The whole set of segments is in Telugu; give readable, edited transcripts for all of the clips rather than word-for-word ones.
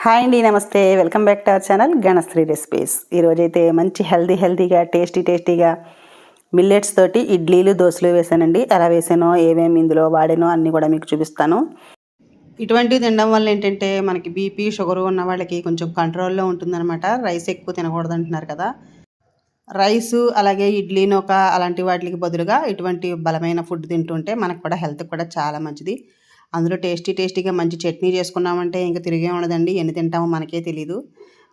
హాయ్ అండి, నమస్తే. Welcome back to our channel Ganasri recipes. ఈరోజైతే మంచి హెల్తీగా టేస్టీగా మిల్లెట్స్ తోటి ఇడ్లీలు దోశలు వేసానండి. ఎలా వేసానో ఏమేమి ఇందులో వాడానో అన్నీ కూడా మీకు చూపిస్తాను. ఇటువంటివి తినడం వల్ల ఏంటంటే మనకి బీపీ షుగర్ ఉన్న వాళ్ళకి కొంచెం కంట్రోల్లో ఉంటుందన్నమాట. రైస్ ఎక్కువ తినకూడదు అంటున్నారు కదా. రైసు అలాగే ఇడ్లీ నూక అలాంటి వాటికి బదులుగా ఇటువంటి బలమైన ఫుడ్ తింటుంటే మనకు కూడా హెల్త్కి కూడా చాలా మంచిది. అందులో టేస్టీగా మంచి చట్నీ చేసుకున్నామంటే ఇంకా తిరిగే ఉండదండి. ఎన్ని తింటామో మనకే తెలీదు.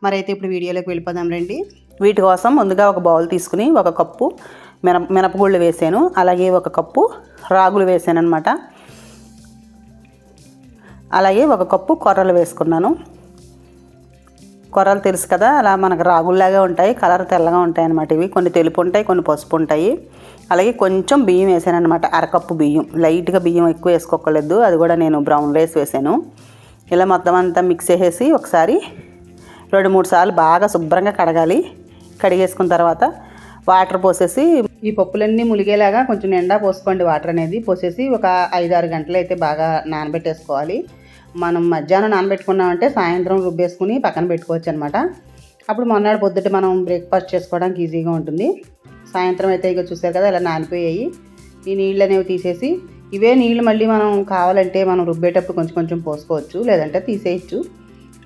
మరైతే ఇప్పుడు వీడియోలోకి వెళ్ళిపోదాం రండి. వీటి కోసం ముందుగా ఒక బౌల్ తీసుకుని ఒక కప్పు మినపగుళ్ళు వేసాను. అలాగే ఒక కప్పు రాగులు వేసాను అనమాట. అలాగే ఒక కప్పు కొర్రలు వేసుకున్నాను. కొర్రలు తెలుసు కదా, అలా మనకు రాగుల్లాగా ఉంటాయి, కలర్ తెల్లగా ఉంటాయి అన్నమాట. ఇవి కొన్ని తెలుపు ఉంటాయి, కొన్ని పసుపు ఉంటాయి. అలాగే కొంచెం బియ్యం వేసాను అనమాట, అరకప్పు బియ్యం. లైట్గా బియ్యం ఎక్కువ వేసుకోకలేదు, అది కూడా నేను బ్రౌన్ రైస్ వేసాను. ఇలా మొత్తం అంతా మిక్స్ చేసేసి ఒకసారి 2-3 సార్లు బాగా శుభ్రంగా కడగాలి. కడిగేసుకున్న తర్వాత వాటర్ పోసేసి ఈ పప్పులన్నీ ములిగేలాగా కొంచెం నిండా పోసుకోండి. వాటర్ అనేది పోసేసి ఒక 5-6 గంటలు అయితే బాగా నానబెట్టేసుకోవాలి. మనం మధ్యాహ్నం నానబెట్టుకున్నామంటే సాయంత్రం రుబ్బేసుకుని పక్కన పెట్టుకోవచ్చు అనమాట. అప్పుడు మొన్నటి పొద్దుట మనం బ్రేక్ఫాస్ట్ చేసుకోవడానికి ఈజీగా ఉంటుంది. సాయంత్రం అయితే ఇక చూసారు కదా ఇలా నానిపోయాయి. ఈ నీళ్ళు అనేవి తీసేసి ఇవే నీళ్ళు మళ్ళీ మనం కావాలంటే మనం రుబ్బేటప్పుడు కొంచెం పోసుకోవచ్చు, లేదంటే తీసేయచ్చు.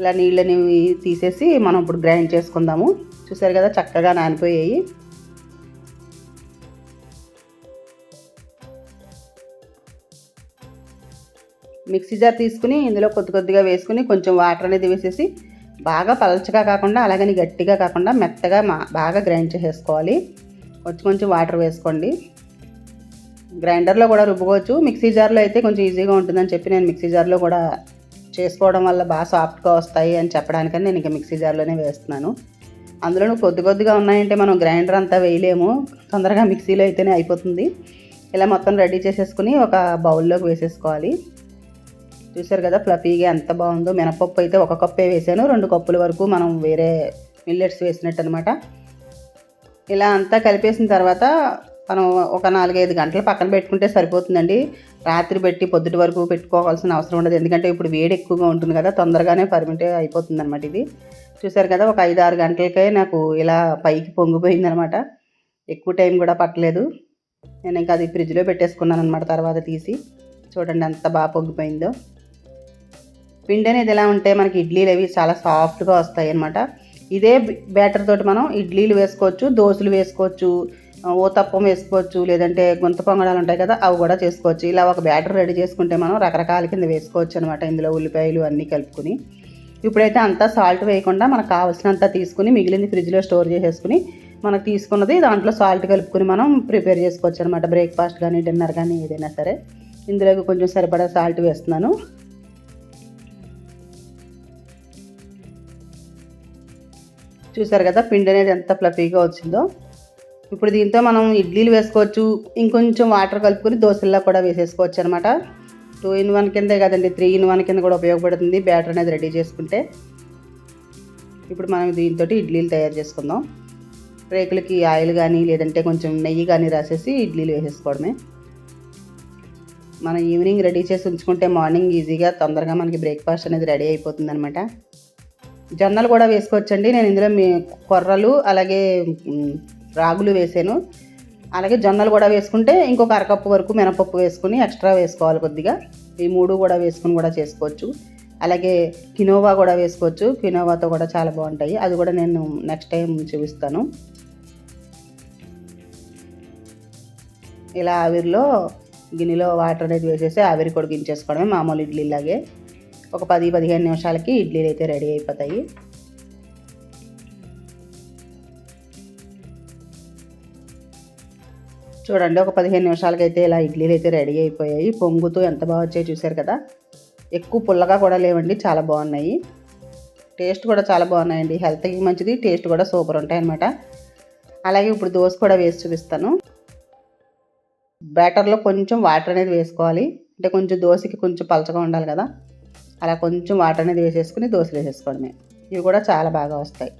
ఇలా నీళ్ళు అనేవి తీసేసి మనం ఇప్పుడు గ్రైండ్ చేసుకుందాము. చూసారు కదా చక్కగా నానిపోయాయి. మిక్సీ జార్ తీసుకుని ఇందులో కొద్దిగా వేసుకుని కొంచెం వాటర్ అనేది వేసేసి బాగా పలచగా కాకుండా అలాగని గట్టిగా కాకుండా మెత్తగా బాగా గ్రైండ్ చేసేసుకోవాలి. కొంచెం వాటర్ వేసుకోండి. గ్రైండర్లో కూడా రుబ్బుకోవచ్చు, మిక్సీ జార్లో అయితే కొంచెం ఈజీగా ఉంటుందని చెప్పి నేను మిక్సీ జార్లో కూడా చేసుకోవడం వల్ల బాగా సాఫ్ట్గా వస్తాయి అని చెప్పడానికని నేను ఇంకా మిక్సీ జార్లోనే వేస్తున్నాను. అందులో కొద్దిగా ఉన్నాయంటే మనం గ్రైండర్ అంతా వేయలేము, తొందరగా మిక్సీలో అయితేనే అయిపోతుంది. ఇలా మొత్తం రెడీ చేసేసుకుని ఒక బౌల్లోకి వేసేసుకోవాలి. చూసారు కదా ఫ్లఫీగా ఎంత బాగుందో. మినపప్పు అయితే 1 కప్పే వేసాను, 2 కప్పుల వరకు మనం వేరే మిల్లెట్స్ వేసినట్టు అనమాట. ఇలా అంతా కలిపేసిన తర్వాత మనం ఒక 4-5 గంటలు పక్కన పెట్టుకుంటే సరిపోతుందండి. రాత్రి పెట్టి పొద్దుటి వరకు పెట్టుకోవాల్సిన అవసరం ఉండదు, ఎందుకంటే ఇప్పుడు వేడి ఎక్కువగా ఉంటుంది కదా, తొందరగానే ఫర్మెంట్ అయిపోతుంది అనమాట. ఇది చూసారు కదా ఒక 5-6 గంటలకే నాకు ఇలా పైకి పొంగిపోయింది అనమాట. ఎక్కువ టైం కూడా పట్టలేదు. నేను ఇంకా అది ఫ్రిడ్జ్లో పెట్టేసుకున్నాను అనమాట. తర్వాత తీసి చూడండి ఎంత బాగా పొంగిపోయిందో. పిండి అనేది ఎలా ఉంటే మనకి ఇడ్లీలు అవి చాలా సాఫ్ట్గా వస్తాయి అన్నమాట. ఇదే బ్యాటర్ తోటి మనం ఇడ్లీలు వేసుకోవచ్చు, దోశలు వేసుకోవచ్చు, ఊతప్పం వేసుకోవచ్చు, లేదంటే గుంత పొంగడాలు ఉంటాయి కదా అవి కూడా చేసుకోవచ్చు. ఇలా ఒక బ్యాటర్ రెడీ చేసుకుంటే మనం రకరకాల కింద వేసుకోవచ్చు అనమాట. ఇందులో ఉల్లిపాయలు అన్నీ కలుపుకుని ఇప్పుడైతే అంతా సాల్ట్ వేయకుండా మనకు కావాల్సినంత తీసుకుని మిగిలింది ఫ్రిడ్జ్లో స్టోర్ చేసేసుకుని మనకు తీసుకున్నది దాంట్లో సాల్ట్ కలుపుకొని మనం ప్రిపేర్ చేసుకోవచ్చు అనమాట. బ్రేక్ఫాస్ట్ కానీ డిన్నర్ కానీ ఏదైనా సరే. ఇందులోకి కొంచెం సరిపడా సాల్ట్ వేస్తున్నాను. చూసారు కదా పిండి అనేది ఎంత ఫ్లఫీగా వచ్చిందో. ఇప్పుడు దీంతో మనం ఇడ్లీలు వేసుకోవచ్చు, ఇంకొంచెం వాటర్ కలుపుకొని దోశల్లో కూడా వేసేసుకోవచ్చు అనమాట. 2-in-1 కిందే కదండి, 3-in-1 కింద కూడా ఉపయోగపడుతుంది బ్యాటర్ అనేది రెడీ చేసుకుంటే. ఇప్పుడు మనం దీంతో ఇడ్లీలు తయారు చేసుకుందాం. రేకులకి ఆయిల్ కానీ లేదంటే కొంచెం నెయ్యి కానీ రాసేసి ఇడ్లీలు వేసేసుకోవడమే. మనం ఈవినింగ్ రెడీ చేసి ఉంచుకుంటే మార్నింగ్ ఈజీగా తొందరగా మనకి బ్రేక్ఫాస్ట్ అనేది రెడీ అయిపోతుంది అనమాట. జొన్నలు కూడా వేసుకోవచ్చండి. నేను ఇందులో కొర్రలు అలాగే రాగులు వేసాను. అలాగే జొన్నలు కూడా వేసుకుంటే ఇంకొక అరకప్పు వరకు మినపప్పు వేసుకుని ఎక్స్ట్రా వేసుకోవాలి కొద్దిగా. ఈ 3 కూడా వేసుకుని కూడా చేసుకోవచ్చు. అలాగే కినోవా కూడా వేసుకోవచ్చు, కినోవాతో కూడా చాలా బాగుంటాయి. అది కూడా నేను నెక్స్ట్ టైం చూపిస్తాను. ఇలా ఆవిరిలో గిన్నెలో వాటర్ అనేది వేసేసి ఆవిరి కొడిగించేసుకోవడమే మామూలు ఇడ్లీలాగే. ఒక 10-15 నిమిషాలకి ఇడ్లీలు అయితే రెడీ అయిపోతాయి. చూడండి ఒక 15 నిమిషాలకి అయితే ఇలా ఇడ్లీలు అయితే రెడీ అయిపోయాయి. పొంగుతూ ఎంత బాగా వచ్చాయో చూసారు కదా. ఎక్కువ పుల్లగా కూడా లేవండి, చాలా బాగున్నాయి. టేస్ట్ కూడా చాలా బాగున్నాయండి, హెల్త్కి మంచిది, టేస్ట్ కూడా సూపర్ ఉంటాయి అన్నమాట. అలాగే ఇప్పుడు దోశ కూడా వేసి చూపిస్తాను. బ్యాటర్లో కొంచెం వాటర్ అనేది వేసుకోవాలి, అంటే కొంచెం దోశకి కొంచెం పలచగా ఉండాలి కదా. అలా కొంచెం వాటర్ అనేది వేసేసుకుని దోశలు వేసేసుకోవడమే. ఇవి కూడా చాలా బాగా వస్తాయి.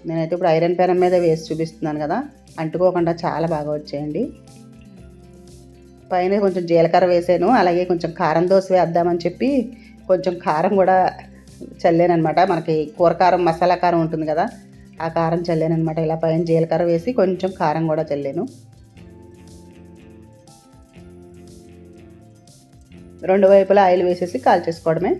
నేనైతే ఇప్పుడు ఐరన్ పెనం మీద వేసి చూపిస్తున్నాను కదా, అంటుకోకుండా చాలా బాగా వచ్చాయండి. పైన కొంచెం జీలకర్ర వేసాను, అలాగే కొంచెం కారం దోశ వేద్దామని చెప్పి కొంచెం కారం కూడా చల్లానమాట. మనకి కూర కారం మసాలా కారం ఉంటుంది కదా, ఆ కారం చల్లానమాట. ఇలా పైన జీలకర్ర వేసి కొంచెం కారం కూడా చల్లాను. 2 వైపులా ఆయిల్ వేసేసి కాల్చేసుకోవడమే.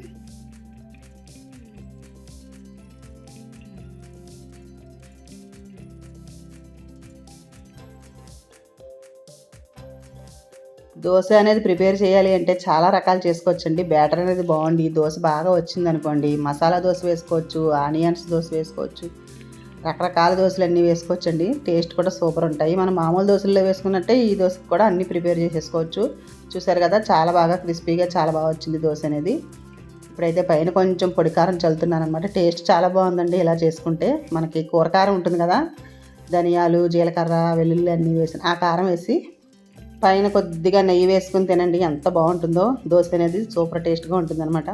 దోశ అనేది ప్రిపేర్ చేయాలి అంటే చాలా రకాలు చేసుకోవచ్చండి. బ్యాటర్ అనేది బాగుండి దోశ బాగా వచ్చిందనుకోండి, మసాలా దోశ వేసుకోవచ్చు, ఆనియన్స్ దోశ వేసుకోవచ్చు, రకరకాల దోశలు వేసుకోవచ్చండి. టేస్ట్ కూడా సూపర్ ఉంటాయి. మనం మామూలు దోశల్లో వేసుకున్నట్టే ఈ దోశకు కూడా అన్నీ ప్రిపేర్ చేసేసుకోవచ్చు. చూసారు కదా, చాలా బాగా క్రిస్పీగా చాలా బాగా వచ్చింది దోశ అనేది. ఇప్పుడైతే పైన కొంచెం పొడి కారం చల్లుతున్నాను అనమాట. టేస్ట్ చాలా బాగుందండి ఇలా చేసుకుంటే. మనకి కూర కారం ఉంటుంది కదా, ధనియాలు, జీలకర్ర, వెల్లుల్లి అన్నీ వేసి ఆ కారం వేసి పైన కొద్దిగా నెయ్యి వేసుకుని తినండి, ఎంత బాగుంటుందో. దోశ అనేది సూపర్ టేస్ట్గా ఉంటుంది అనమాట.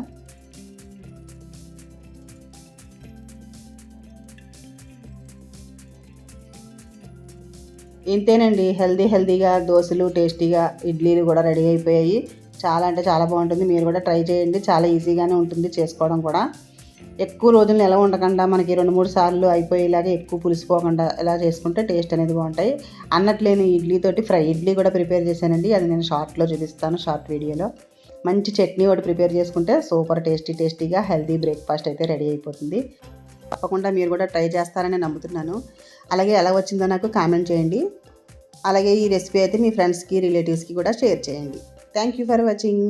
ఇంతేనండి, హెల్దీగా దోశలు, టేస్టీగా ఇడ్లీలు కూడా రెడీ అయిపోయాయి. చాలా అంటే చాలా బాగుంటుంది. మీరు కూడా ట్రై చేయండి. చాలా ఈజీగానే ఉంటుంది చేసుకోవడం కూడా. ఎక్కువ రోజులు నిలవ ఉండకుండా మనకి 2-3 సార్లు అయిపోయేలాగా ఎక్కువ పులిసిపోకుండా ఇలా చేసుకుంటే టేస్ట్ అనేది బాగుంటాయి. అన్నట్లేని ఇడ్లీతోటి ఇడ్లీ కూడా ప్రిపేర్ చేశానండి. అది నేను షార్ట్లో చూపిస్తాను, షార్ట్ వీడియోలో. మంచి చట్నీ ఒకటి ప్రిపేర్ చేసుకుంటే సూపర్ టేస్టీగా హెల్దీ బ్రేక్ఫాస్ట్ అయితే రెడీ అయిపోతుంది. తప్పకుండా మీరు కూడా ట్రై చేస్తారని నమ్ముతున్నాను. అలాగే ఎలా వచ్చిందో నాకు కామెంట్ చేయండి. అలాగే ఈ రెసిపీ అయితే మీ ఫ్రెండ్స్కి, రిలేటివ్స్కి కూడా షేర్ చేయండి. Thank you for watching.